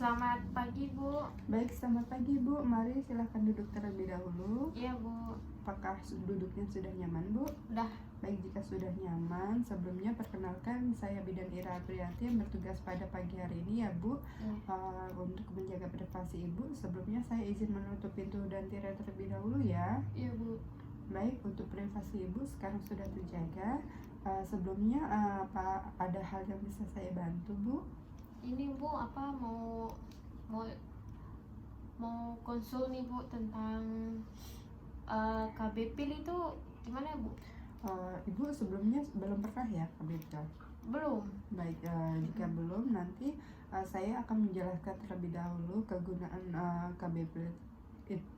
Selamat pagi, Bu. Baik, selamat pagi Bu. Mari silahkan duduk terlebih dahulu. Iya, Bu. Apakah duduknya sudah nyaman, Bu? Udah. Baik, jika sudah nyaman, sebelumnya perkenalkan saya Bidan Ira Aprianti yang bertugas pada pagi hari ini ya Bu. Untuk menjaga privasi Ibu, sebelumnya saya izin menutup pintu dan tirai terlebih dahulu ya. Iya, Bu. Baik, untuk privasi Ibu sekarang sudah terjaga. Sebelumnya apa ada hal yang bisa saya bantu, Bu? Ini, Bu, mau konsul nih, Bu, tentang KB PIL itu gimana ya, Bu? Ibu sebelumnya belum pernah ya KBP? Belum. Baik, jika belum, nanti saya akan menjelaskan terlebih dahulu kegunaan KBP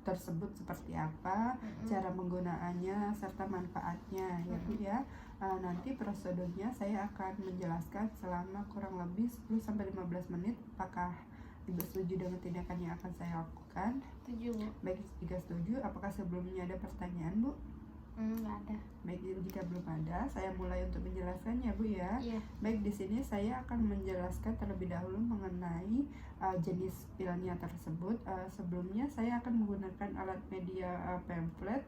tersebut seperti apa, cara menggunakannya serta manfaatnya ya Bu ya. Nanti prosedurnya saya akan menjelaskan selama kurang lebih 10-15 menit. Apakah Ibu setuju dengan tindakan yang akan saya lakukan? Setuju, Bu. Baik, jika setuju, apakah sebelumnya ada pertanyaan Bu? Nggak ada. Baik, jika belum ada, saya mulai untuk menjelaskannya Bu ya. Iya. Baik, di sini saya akan menjelaskan terlebih dahulu mengenai jenis pilnya tersebut. Sebelumnya saya akan menggunakan alat media pamflet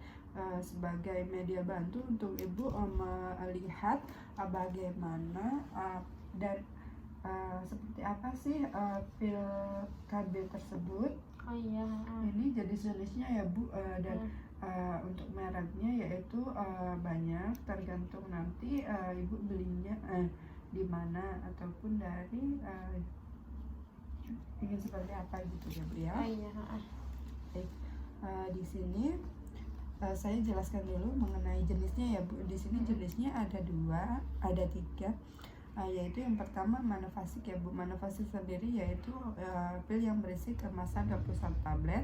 sebagai media bantu untuk Ibu melihat bagaimana dan seperti apa sih pil KB tersebut. Oh iya. Ini jenis-jenisnya ya Bu, dan untuk mereknya yaitu banyak, tergantung nanti Ibu belinya di mana ataupun dari ingin seperti apa gitu ya Bu ya. Oh iya. Baik, di sini saya jelaskan dulu mengenai jenisnya ya Bu. Di sini jenisnya ada tiga. Yaitu yang pertama manofasik ya Bu. Manofasik sendiri yaitu pil yang berisi kemasan 21 tablet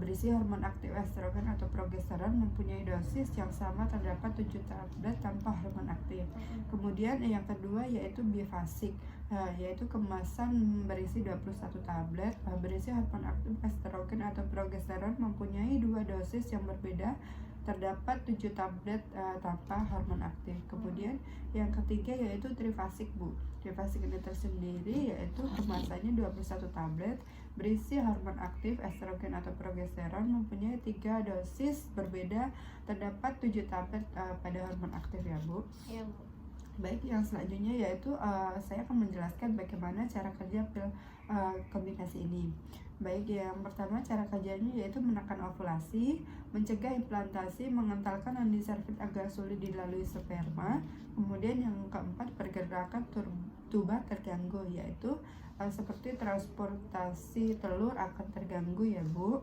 berisi hormon aktif estrogen atau progesteron, mempunyai dosis yang sama, terdapat 7 tablet tanpa hormon aktif. Kemudian yang kedua yaitu bifasik, yaitu kemasan berisi 21 tablet berisi hormon aktif estrogen atau progesteron, mempunyai 2 dosis yang berbeda, terdapat 7 tablet tanpa hormon aktif. Kemudian yang ketiga yaitu trifasik Bu. Trifasik ini tersendiri yaitu kemasannya 21 tablet berisi hormon aktif estrogen atau progesteron, mempunyai 3 dosis berbeda, terdapat 7 tablet pada hormon aktif ya Bu. Iya, Bu. Baik, yang selanjutnya yaitu saya akan menjelaskan bagaimana cara kerja pil kombinasi ini. Baik, yang pertama cara kerjanya yaitu menekan ovulasi, mencegah implantasi, mengentalkan undicerfit agar sulit dilalui sperma. Kemudian yang keempat, pergerakan tuba terganggu, yaitu seperti transportasi telur akan terganggu ya Bu.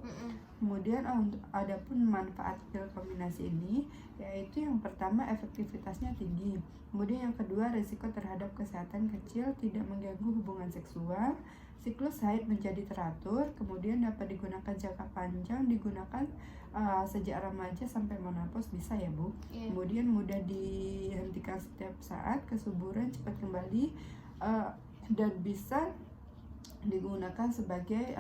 Kemudian adapun manfaat pil kombinasi ini yaitu yang pertama efektivitasnya tinggi. Kemudian yang kedua risiko terhadap kesehatan kecil, tidak mengganggu hubungan seksual, siklus haid menjadi teratur. Kemudian dapat digunakan jangka panjang, digunakan sejak remaja sampai menopause bisa ya Bu. Kemudian mudah dihentikan setiap saat, kesuburan cepat kembali, dan bisa digunakan sebagai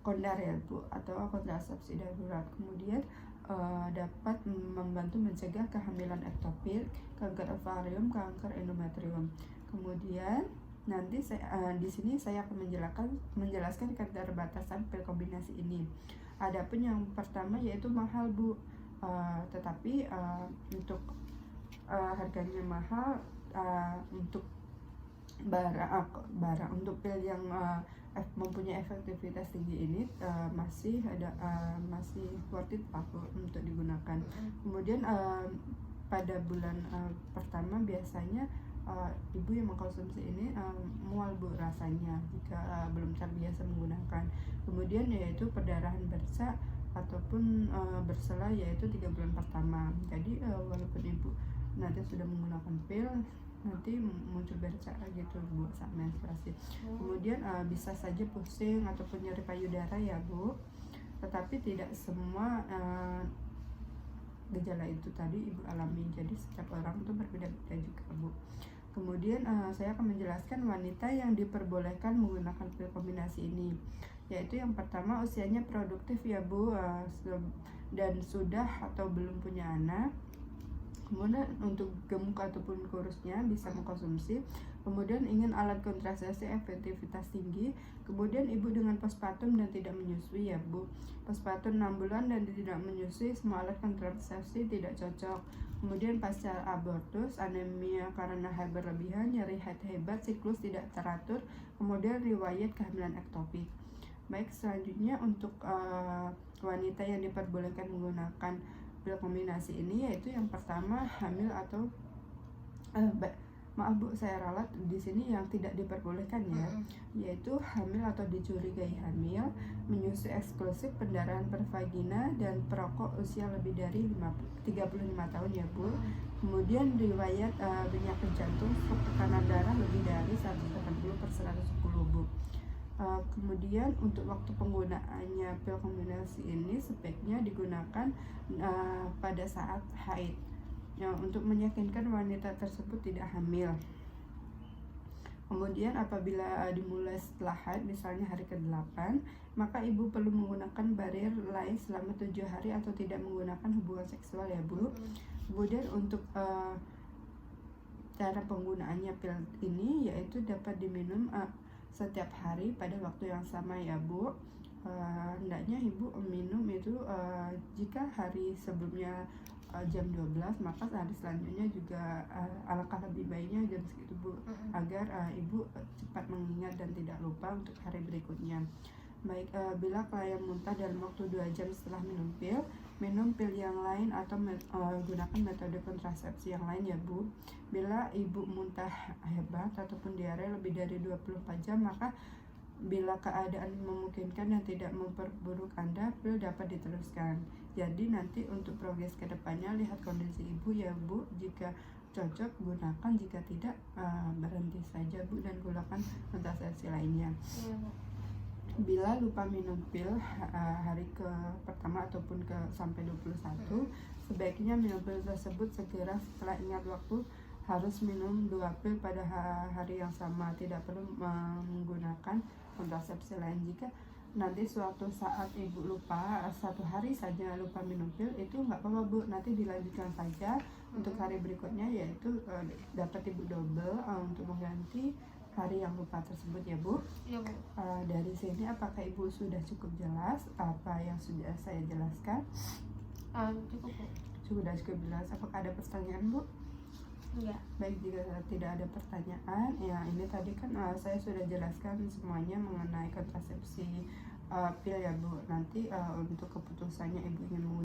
kondar ya Bu, atau kontrasepsi darurat. Kemudian dapat membantu mencegah kehamilan ektopik, kanker ovarium, kanker endometrium. Kemudian nanti di sini saya akan menjelaskan keterbatasan pil kombinasi ini. Adapun yang pertama yaitu mahal Bu, tetapi untuk harganya mahal, untuk barang untuk pil yang mempunyai efektivitas tinggi ini masih worth it untuk digunakan. Kemudian pada bulan pertama biasanya ibu yang mengkonsumsi ini mual Bu rasanya jika belum terbiasa menggunakan. Kemudian yaitu perdarahan bercak ataupun bersela yaitu 3 bulan pertama. Jadi walaupun ibu nanti sudah menggunakan pil, nanti muncul bercak gitu Bu saat menstruasi. Kemudian bisa saja pusing ataupun nyeri payudara ya Bu, tetapi tidak semua gejala itu tadi ibu alami, jadi setiap orang itu berbeda-beda juga Bu. Kemudian saya akan menjelaskan wanita yang diperbolehkan menggunakan pil kombinasi ini, yaitu yang pertama usianya produktif ya Bu, dan sudah atau belum punya anak. Kemudian untuk gemuk ataupun kurusnya bisa mengkonsumsi. Kemudian ingin alat kontrasepsi efektivitas tinggi. Kemudian ibu dengan postpartum dan tidak menyusui ya Bu. Postpartum 6 bulan dan tidak menyusui, semua alat kontrasepsi tidak cocok. Kemudian pasca abortus, anemia karena haid berlebihan, nyeri haid hebat, siklus tidak teratur, kemudian riwayat kehamilan ektopik. Baik, selanjutnya untuk wanita yang diperbolehkan menggunakan pil kombinasi ini yaitu yang pertama hamil atau maaf Bu, saya ralat di sini yang tidak diperbolehkan ya, yaitu hamil atau dicurigai hamil, menyusui eksklusif, pendarahan per vagina, dan perokok usia lebih dari 35 tahun ya Bu. Kemudian riwayat penyakit jantung, stroke, tekanan darah lebih dari 180/110 Bu. Kemudian untuk waktu penggunaannya pil kombinasi ini sebaiknya digunakan pada saat haid ya, untuk meyakinkan wanita tersebut tidak hamil. Kemudian apabila dimulai setelah haid, misalnya hari ke-8, maka ibu perlu menggunakan barier lain selama 7 hari atau tidak menggunakan hubungan seksual ya Bu. Kemudian untuk cara penggunaannya pil ini yaitu dapat diminum setiap hari pada waktu yang sama ya Bu. Hendaknya ibu minum itu jika hari sebelumnya jam 12, maka hari selanjutnya juga alangkah lebih baiknya jam segitu Bu, agar ibu cepat mengingat dan tidak lupa untuk hari berikutnya. Baik, bila klien muntah dalam waktu 2 jam setelah minum pil yang lain atau gunakan metode kontrasepsi yang lain ya Bu. Bila ibu muntah hebat ataupun diare lebih dari 24 jam, maka bila keadaan memungkinkan dan tidak memperburuk Anda, pil dapat diteruskan. Jadi nanti untuk progres kedepannya lihat kondisi ibu ya Bu. Jika cocok gunakan, jika tidak berhenti saja Bu dan gunakan kontrasepsi lainnya. Bila lupa minum pil hari ke pertama ataupun ke sampai 21, sebaiknya minum pil tersebut segera setelah ingat waktu. Harus minum 2 pil pada hari yang sama, tidak perlu menggunakan kontrasepsi lain. Jika nanti suatu saat ibu lupa, 1 hari saja lupa minum pil, itu nggak apa-apa Bu, nanti dilanjutkan saja untuk hari berikutnya, yaitu dapat ibu double untuk mengganti hari yang lupa tersebut ya Bu. Iya Bu. Dari sini apakah ibu sudah cukup jelas apa yang sudah saya jelaskan? Cukup Bu. Sudah cukup jelas. Apakah ada pertanyaan Bu? Iya. Baik, jika tidak ada pertanyaan, ya ini tadi kan saya sudah jelaskan semuanya mengenai kontrasepsi pil ya Bu. Nanti untuk keputusannya ibu ingin